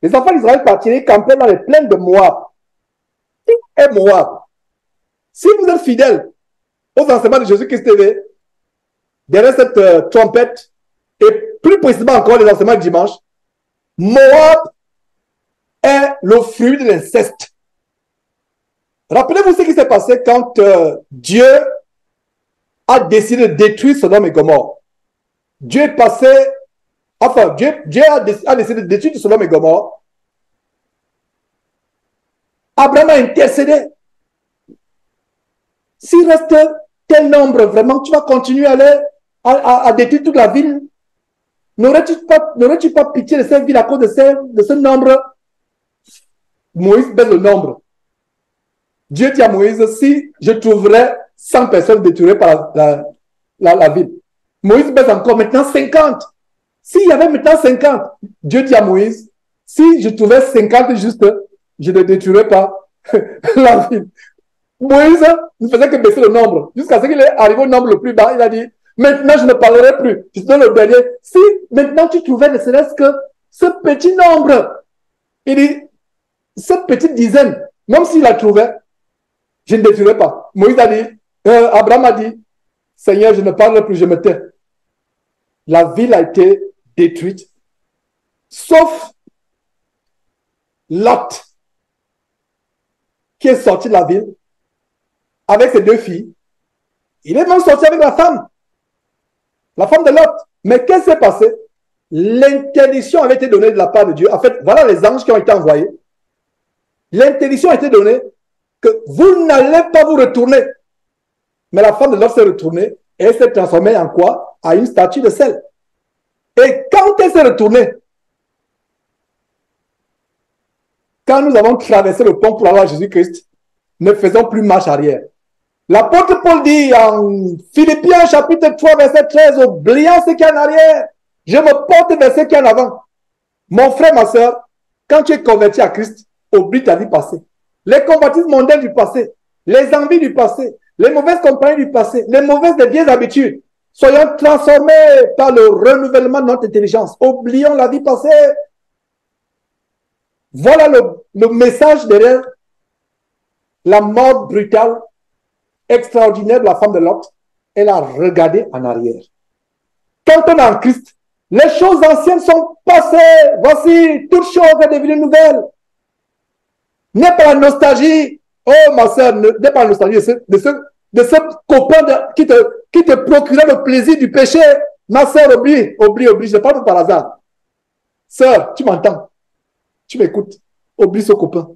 Les enfants d'Israël partiraient camper dans les plaines de Moab. Et Moab. Si vous êtes fidèles aux enseignements de Jésus-Christ TV, derrière cette trompette, et plus précisément encore les enseignements du dimanche, Moab est le fruit de l'inceste. Rappelez-vous ce qui s'est passé quand Dieu a décidé de détruire Sodome et Gomorrhe. Dieu est passé, enfin, Dieu a décidé de détruire Sodome et Gomorrhe. Abraham a intercédé. S'il reste tel nombre, vraiment, tu vas continuer à détruire toute la ville. N'aurais-tu pas pitié de cette ville à cause de ce nombre? Moïse baisse le nombre. Dieu dit à Moïse, si je trouverais 100 personnes détruites par la ville. Moïse baisse encore maintenant 50. S'il y avait maintenant 50, Dieu dit à Moïse, si je trouvais 50 juste, je ne détruirais pas la ville. Moïse ne faisait que baisser le nombre. Jusqu'à ce qu'il est arrivé au nombre le plus bas, il a dit, maintenant je ne parlerai plus. Je te donne le dernier. Si maintenant tu trouvais ne serait-ce que ce petit nombre, il dit, cette petite dizaine, même s'il la trouvait, je ne détruirai pas. Moïse a dit, Abraham a dit, Seigneur, je ne parlerai plus, je me tais. La ville a été détruite, sauf Lot, qui est sorti de la ville avec ses 2 filles. Il est même sorti avec la femme de Lot. Mais qu'est-ce qui s'est passé? L'interdiction avait été donnée de la part de Dieu. En fait, voilà les anges qui ont été envoyés. L'interdiction a été donnée que vous n'allez pas vous retourner. Mais la femme de Lot s'est retournée et elle s'est transformée en quoi? À une statue de sel. Et quand elle s'est retournée, quand nous avons traversé le pont pour aller à Jésus-Christ, ne faisons plus marche arrière. L'apôtre Paul dit en Philippiens chapitre 3 verset 13, oubliant ce qui est en arrière, je me porte vers ce qui est en avant. Mon frère, ma soeur, quand tu es converti à Christ, oublie ta vie passée. Les convoitises mondaines du passé, les envies du passé, les mauvaises compagnies du passé, les mauvaises et vieilles habitudes. Soyons transformés par le renouvellement de notre intelligence. Oublions la vie passée. Voilà le message derrière la mort brutale, extraordinaire de la femme de Lot. Elle a regardé en arrière. Quand on est en Christ, les choses anciennes sont passées. Voici, toute chose est devenue nouvelle. N'est pas la nostalgie. Oh, ma soeur, n'est pas la nostalgie de ce copain qui te procurait le plaisir du péché. Ma soeur, oublie. Je parle par hasard. Sœur, tu m'entends? Tu m'écoutes? Oublie ce copain.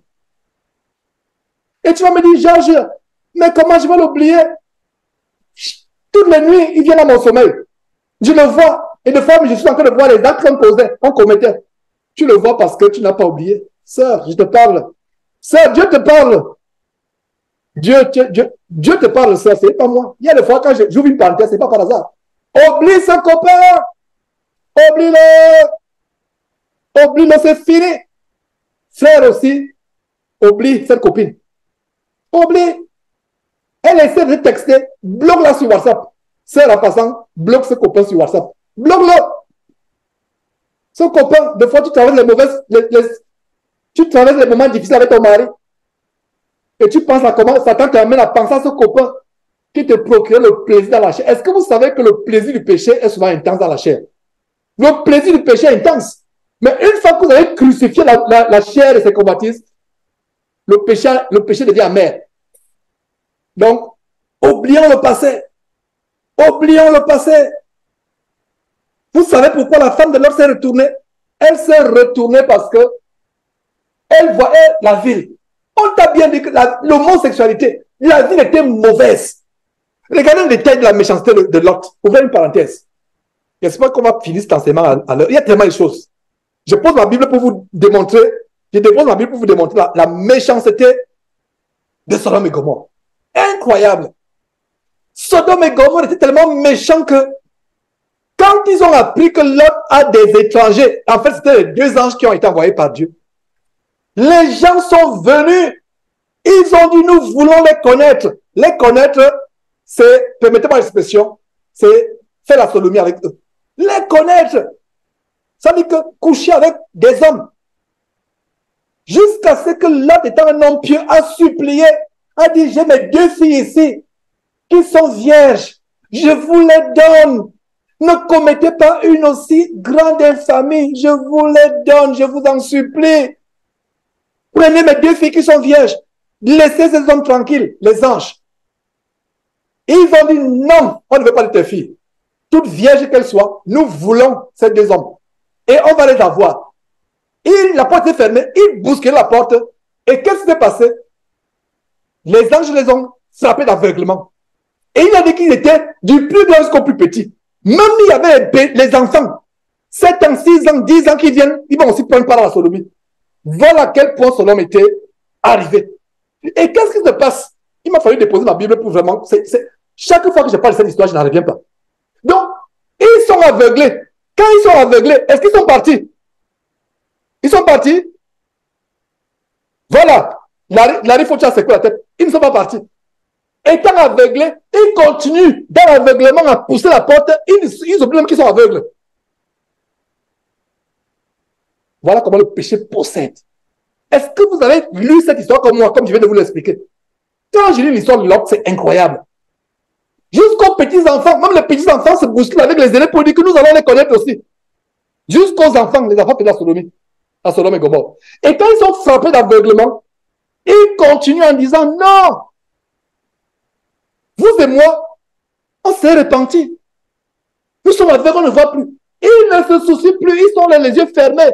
Et tu vas me dire, Georges, mais comment je vais l'oublier? Toutes les nuits, il vient à mon sommeil. Je le vois. Et des fois, je suis en train de voir les actes qu'on commettait. Tu le vois parce que tu n'as pas oublié. Sœur, je te parle. Sœur, Dieu te parle. Dieu te parle, sœur, c'est pas moi. Il y a des fois quand j'ouvre une parenthèse, c'est pas par hasard. Oublie ce copain. Oublie-le. Oublie-le, c'est fini. Frère aussi, oublie cette copine. Oublie. Elle essaie de texter, bloque-la sur WhatsApp. Sœur en passant, bloque ce copain sur WhatsApp. Bloque-le. Ce copain, des fois tu traverses tu traverses les moments difficiles avec ton mari. Et tu penses à comment Satan t'amène à penser à ce copain qui te procure le plaisir dans la chair. Est-ce que vous savez que le plaisir du péché est souvent intense dans la chair? Le plaisir du péché est intense. Mais une fois que vous avez crucifié la chair et ses convoitises, le péché devient amer. Donc, oublions le passé. Oublions le passé. Vous savez pourquoi la femme de Lot s'est retournée? Elle s'est retournée parce que elle voyait la ville. On t'a bien dit que l'homosexualité, la ville était mauvaise. Regardez le détail de la méchanceté de Lot. Ouvrez une parenthèse. J'espère qu'on va finir cet enseignement à l'heure. Il y a tellement de choses. Je pose ma Bible pour vous démontrer, la méchanceté de Sodome et Gomorrhe. Incroyable. Sodome et Gomorrhe étaient tellement méchants que quand ils ont appris que Lot a des étrangers, en fait, c'était les 2 anges qui ont été envoyés par Dieu. Les gens sont venus. Ils ont dit, nous voulons les connaître. Les connaître, c'est, permettez-moi l'expression, c'est faire la sodomie avec eux. Les connaître. Ça veut dire que coucher avec des hommes. Jusqu'à ce que Lot, étant un homme pieux, a supplié, a dit, j'ai mes 2 filles ici, qui sont vierges, je vous les donne. Ne commettez pas une aussi grande infamie, je vous les donne, je vous en supplie. Prenez mes 2 filles qui sont vierges, laissez ces hommes tranquilles, les anges. Et ils ont dit, non, on ne veut pas de tes filles. Toutes vierges qu'elles soient, nous voulons ces 2 hommes. Et on va les avoir. La porte est fermée, ils bousculent la porte. Et qu'est-ce qui s'est passé? Les anges les ont frappés d'aveuglement. Et il a dit qu'ils étaient du plus grand jusqu'au plus petit. Même il y avait les enfants, 7 ans, 6 ans, 10 ans qui viennent, ils vont aussi prendre part à la sodomie. Voilà à quel point Sodome était arrivé. Et qu'est-ce qui se passe? Il m'a fallu déposer ma Bible pour vraiment... Chaque fois que je parle de cette histoire, je n'en reviens pas. Donc, ils sont aveuglés. Quand ils sont aveuglés, est-ce qu'ils sont partis? Ils sont partis. Voilà. Larry Faucha secoue la tête. Ils ne sont pas partis. Étant aveuglés, ils continuent dans l'aveuglement à pousser la porte. Ils oublient même qu'ils sont aveugles. Voilà comment le péché possède. Est-ce que vous avez lu cette histoire comme moi, comme je viens de vous l'expliquer? Quand je lis l'histoire de Lot, c'est incroyable. Jusqu'aux petits-enfants, même les petits-enfants se bousculent avec les aînés pour dire que nous allons les connaître aussi. Jusqu'aux enfants, les enfants de la sodomie, à Sodome et Gomorrhe. Et quand ils sont frappés d'aveuglement, ils continuent en disant non. Vous et moi, on s'est repentis. Nous sommes aveugles, on ne voit plus. Ils ne se soucient plus, ils sont là, les yeux fermés.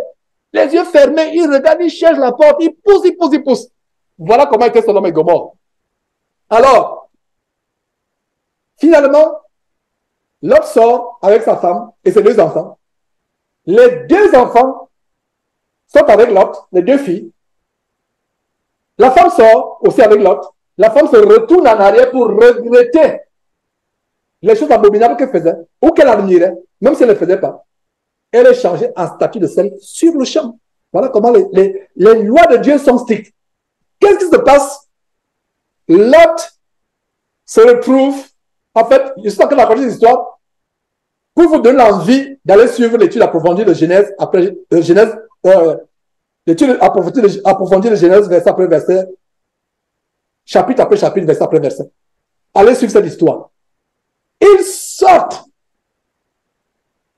Les yeux fermés, ils regardent, ils cherchent la porte, ils poussent, ils poussent, ils poussent. Voilà comment était Sodome et Gomorrhe. Alors, finalement, Lot sort avec sa femme et ses 2 enfants. Les 2 enfants sont avec Lot, les 2 filles. La femme sort aussi avec Lot. La femme se retourne en arrière pour regretter les choses abominables qu'elle faisait ou qu'elle admirait, même si elle ne les faisait pas. Elle est changée en statue de sel sur le champ. Voilà comment les lois de Dieu sont strictes. Qu'est-ce qui se passe? Lot se retrouve, en fait, je suis en train de raconter cette histoire pour vous donner l'envie d'aller suivre l'étude approfondie de Genèse, l'étude approfondie de Genèse, verset après verset, chapitre après chapitre, verset après verset. Allez suivre cette histoire. Ils sortent.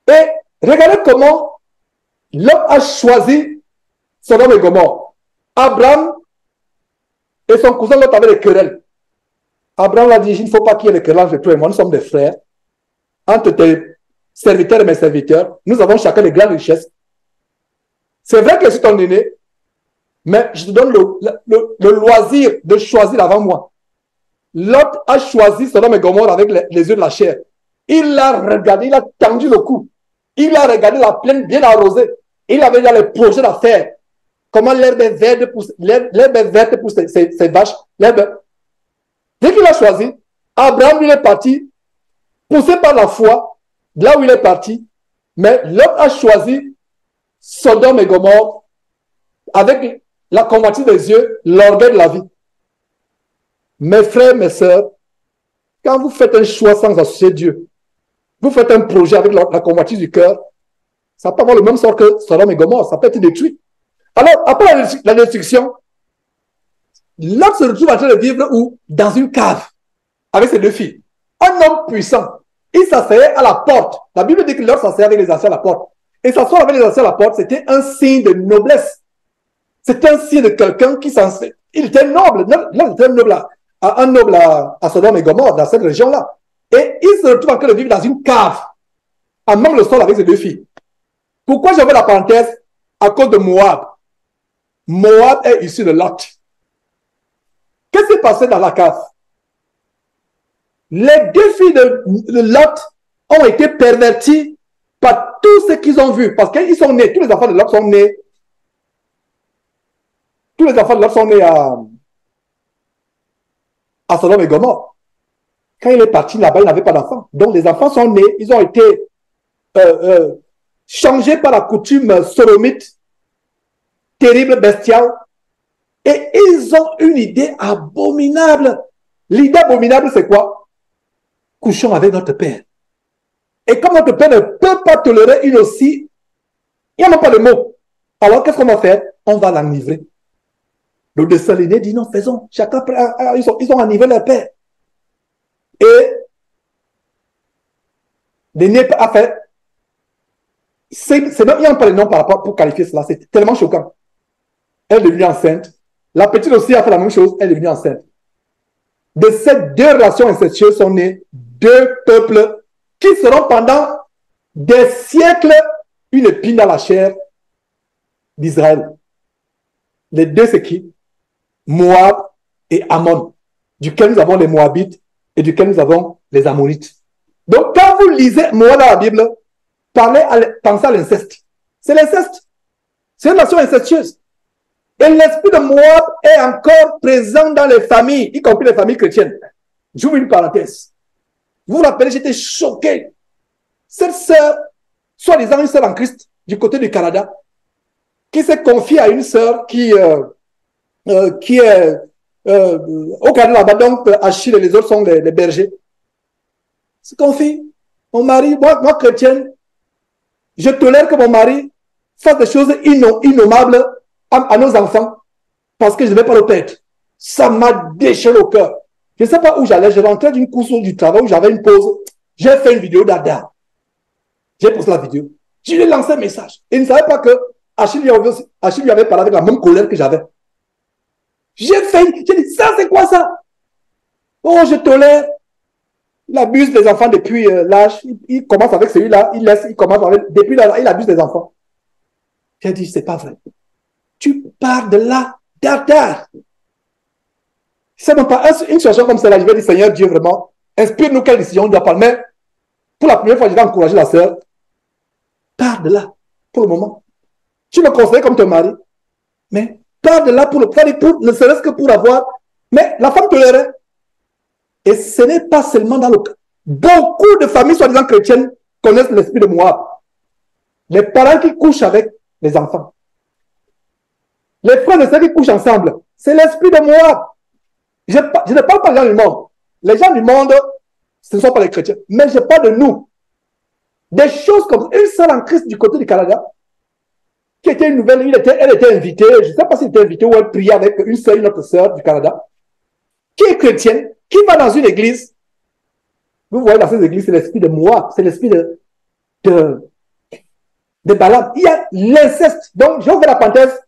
Et regardez comment Lot a choisi Sodome et Gomorrhe. Abraham et son cousin Lot avaient des querelles. Abraham a dit, il ne faut pas qu'il y ait des querelles entre toi et moi, nous sommes des frères. Entre tes serviteurs et mes serviteurs, nous avons chacun des grandes richesses. C'est vrai que je suis ton aîné, mais je te donne le loisir de choisir avant moi. Lot a choisi Sodome et Gomorrhe avec les yeux de la chair. Il l'a regardé, il a tendu le cou. Il a regardé la plaine bien arrosée. Il avait déjà les projets d'affaires. Comment l'herbe est verte pour ses vaches. Dès qu'il a choisi, Abraham il est parti, poussé par la foi, là où il est parti. Mais Lot a choisi Sodome et Gomorrhe avec la convoitise des yeux, l'orgueil de la vie. Mes frères, mes sœurs, quand vous faites un choix sans associer Dieu, vous faites un projet avec la convoitise du cœur, ça peut avoir le même sort que Sodome et Gomorrhe, ça peut être détruit. Alors, après la destruction, Lot se retrouve en train de vivre où? Dans une cave, avec ses 2 filles. Un homme puissant. Il s'asseyait à la porte. La Bible dit que Lot s'asseyait avec les anciens à la porte. Et s'asseoir avec les anciens à la porte, c'était un signe de noblesse. C'était un signe de quelqu'un qui s'asseyait. Il était noble. Lot était un noble à Sodome et Gomorrhe, dans cette région-là. Et il se retrouve en train de vivre dans une cave, à même le sol avec ses 2 filles. Pourquoi j'avais la parenthèse? À cause de Moab. Moab est issu de Lot. Qu'est-ce qui s'est passé dans la cave? Les 2 filles de Lot ont été perverties par tout ce qu'ils ont vu. Parce qu'ils sont nés, tous les enfants de Lot sont nés. Tous les enfants de Lot sont nés à Sodome et Gomorrhe. Quand il est parti là-bas, il n'avait pas d'enfants. Donc les enfants sont nés, ils ont été changés par la coutume sodomite, terrible, bestiale. Et ils ont une idée abominable. L'idée abominable, c'est quoi? Couchons avec notre père. Et comme notre père ne peut pas tolérer une aussi, il n'y a même pas de mots. Alors, qu'est-ce qu'on va faire? On va l'enivrer. Le dessin l'aîné dit non, faisons. Chacun, ils ont enivré leur père. Et l'aîné a fait. C'est même, il n'y a pas de nom par rapport pour qualifier cela. C'est tellement choquant. Elle est devenue enceinte. La petite aussi a fait la même chose. Elle est devenue enceinte. De ces deux relations incestueuses sont nés deux peuples qui seront pendant des siècles une épine dans la chair d'Israël. Les deux, c'est qui? Moab et Ammon, duquel nous avons les Moabites et duquel nous avons les Ammonites. Donc, quand vous lisez Moab dans la Bible, pensez à l'inceste. C'est l'inceste. C'est une nation incestueuse. Et l'esprit de Moab est encore présent dans les familles, y compris les familles chrétiennes. J'ouvre une parenthèse. Vous vous rappelez, j'étais choqué. Cette sœur, soi-disant une sœur en Christ, du côté du Canada, qui s'est confiée à une sœur qui est au Canada là-bas, donc Achille et les autres sont les bergers. Se confie. Mon mari, moi chrétienne, je tolère que mon mari fasse des choses innommables à nos enfants parce que je ne vais pas le perdre. Ça m'a déchiré au cœur. Je ne sais pas où j'allais. Je rentrais d'une course du travail où j'avais une pause. J'ai fait une vidéo d'Ada. J'ai posté la vidéo. Je lui ai lancé un message. Il ne savait pas que Achille lui avait parlé avec la même colère que j'avais. J'ai dit, ça c'est quoi ça? Oh, je tolère. Il abuse des enfants depuis l'âge. Il commence avec celui-là, il commence avec, depuis là, il abuse des enfants. J'ai dit, c'est pas vrai. Tu pars de là, d'Adar. C'est même pas une situation comme celle-là. Je vais dire, Seigneur Dieu, vraiment, inspire-nous quelle décision on doit prendre. Mais pour la première fois, je vais encourager la sœur. Pars de là, pour le moment. Tu le considères comme ton mari. Mais pars de là ne serait-ce que pour avoir. Mais la femme tolérait. Et ce n'est pas seulement dans le cas. Beaucoup de familles soi-disant chrétiennes connaissent l'esprit de Moab. Les parents qui couchent avec les enfants. Les frères et sœurs qui couchent ensemble. C'est l'esprit de Moab. Je ne parle pas des gens du monde. Les gens du monde, ce ne sont pas les chrétiens. Mais je parle de nous. Des choses comme une sœur en Christ du côté du Canada, qui était une nouvelle, elle était invitée, je ne sais pas si elle était invitée ou elle priait avec une autre sœur du Canada, qui est chrétienne, qui va dans une église. Vous voyez, dans cette église, c'est l'esprit de Moab, c'est l'esprit de Balaam. Il y a l'inceste. Donc, je vais faire la parenthèse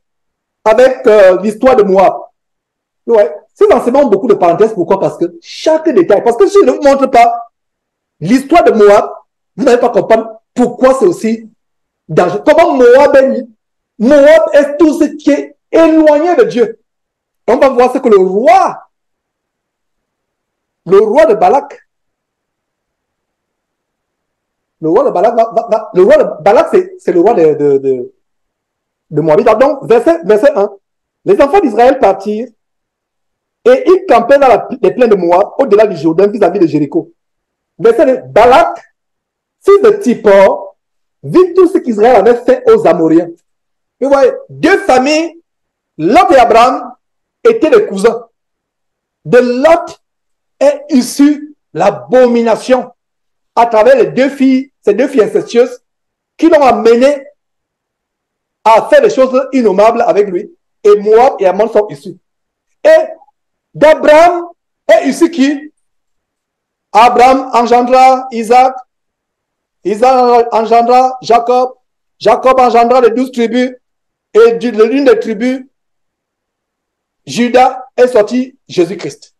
avec l'histoire de Moab. Ouais. Ces enseignements ont beaucoup de parenthèses. Pourquoi? Parce que chaque détail, parce que si je ne vous montre pas l'histoire de Moab, vous n'allez pas comprendre pourquoi c'est aussi dangereux. Comment Moab est tout ce qui est éloigné de Dieu. On va voir ce que le roi de Balak, c'est le roi de Moabit. Donc, verset 1. Les enfants d'Israël partirent et ils campaient dans les plaines de Moab, au-delà du Jourdain, vis-à-vis de Jéricho. Verset 2. Balak, fils de Tipor, vit tout ce qu'Israël avait fait aux Amoriens. Vous voyez, deux familles, Lot et Abraham, étaient des cousins. De Lot est issue l'abomination à travers ces deux filles incestueuses qui l'ont amené à faire des choses innommables avec lui. Et Moab et Ammon sont issus. Et d'Abraham est issu qui? Abraham engendra Isaac, Isaac engendra Jacob, Jacob engendra les 12 tribus, et de l'une des tribus, Judas est sorti Jésus-Christ.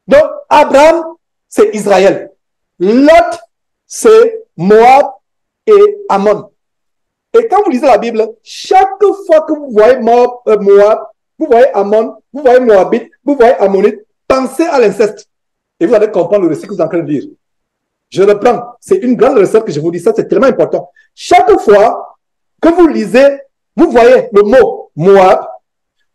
Donc, Abraham, c'est Israël. Lot, c'est Moab et Ammon. Et quand vous lisez la Bible, chaque fois que vous voyez Moab, vous voyez Ammon, vous voyez Moabite, vous voyez Ammonite, pensez à l'inceste. Et vous allez comprendre le récit que vous êtes en train de lire. Je reprends. C'est une grande recette que je vous dis. Ça, c'est tellement important. Chaque fois que vous lisez, vous voyez le mot Moab,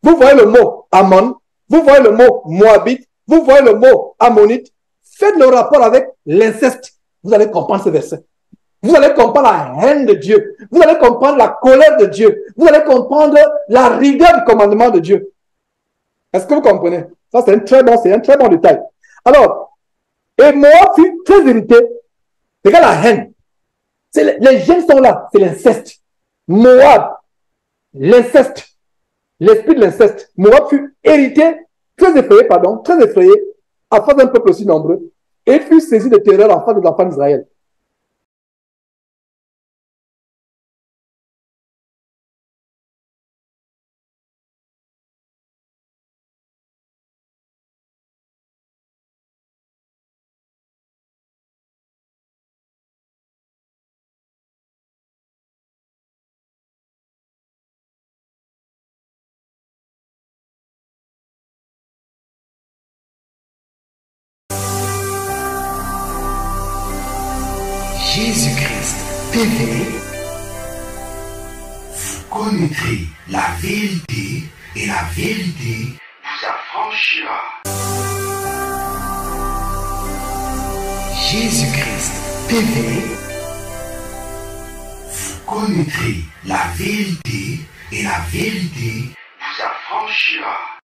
vous voyez le mot Ammon, vous voyez le mot Moabite, vous voyez le mot Ammonite, faites le rapport avec l'inceste. Vous allez comprendre ce verset. Vous allez comprendre la haine de Dieu. Vous allez comprendre la colère de Dieu. Vous allez comprendre la rigueur du commandement de Dieu. Est-ce que vous comprenez? Ça, c'est un très bon détail. Alors, et Moab fut très irrité. Regarde la haine. Les gènes sont là. C'est l'inceste. Moab, l'inceste. l'esprit de l'inceste. Moab fut hérité, très effrayé, à face d'un peuple aussi nombreux, et fut saisi de terreur en face des enfants d'Israël. Jésus-Christ TV, vous connaîtrez la vérité et la vérité vous affranchira. Jésus-Christ TV, vous connaîtrez la vérité et la vérité vous affranchira.